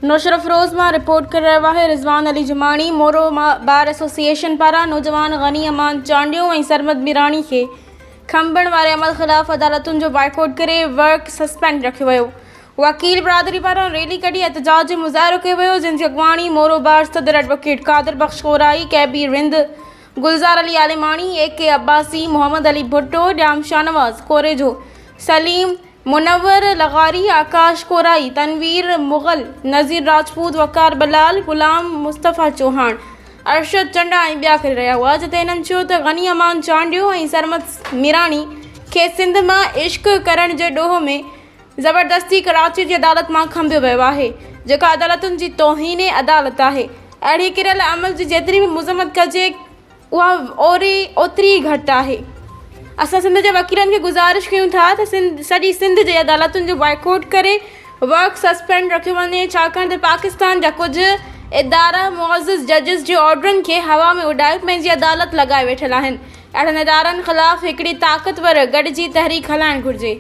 नुसरत फिरोज़ मां रिपोर्ट कर रहा है रिज़वान अली जुमानी। मोरो बार एसोसिएशन पारां नौजवान गनी अमान चांडियो ऐं सरमद मिराणी खे खंभण वारे अमल ख़िलाफ़ अदालतुनि जो बाइकॉट करे वर्क सस्पेंड रखियो वियो। वकील बिरादरी पारां रैली कढी एहतजाज जो मुज़ाहिरो कयो वियो, जिन जी अॻवानी मोरो बार सदर एडवोकेट कादिर बख्श कोराई, कैबी रिंद, गुलज़ार अली आलिमानी, AK अब्बासी, मोहम्मद अली भुट्टो, ॼाम शाहनवाज़ कोरेजो, सलीम मुनव्वर लगारी, आकाश कोराई, तनवीर मुग़ल, नज़ीर राजपूत, वकार बलाल, गुलाम मुस्तफ़ा चौहान, अरशद चंडा ऐं ॿिया करे रहिया हुआ। जिते हिननि चयो त गनी अमान चांडियो ऐं सरमद मिराणी खे सिंध मां इश्क करण जे ॾोह में ज़बरदस्ती कराची जी अदालत मां खंभियो वियो आहे, जेका अदालतुनि जी तौहीन अदालत आहे। अहिड़ी किरियल अमल जी जेतिरी बि मज़म्मत कजे उहा ओतिरी ई घटि आहे। असां सिंध जे वकीलनि खे गुज़ारिश कयूं था त सॼी सिंध जे अदालतुनि जो बाइकॉट करे वर्क सस्पेंड रखियो वञे, छाकाणि त पाकिस्तान जा कुझु इदारा मुअज़्ज़िज़ जजिस जे ऑर्डरनि खे हवा में उॾाए पंहिंजी अदालत लॻाए वेठल आहिनि। अहिड़नि इदारनि ख़िलाफ़ हिकिड़ी ताक़तवर गॾिजी तहरीक हलाइणु घुरिजे।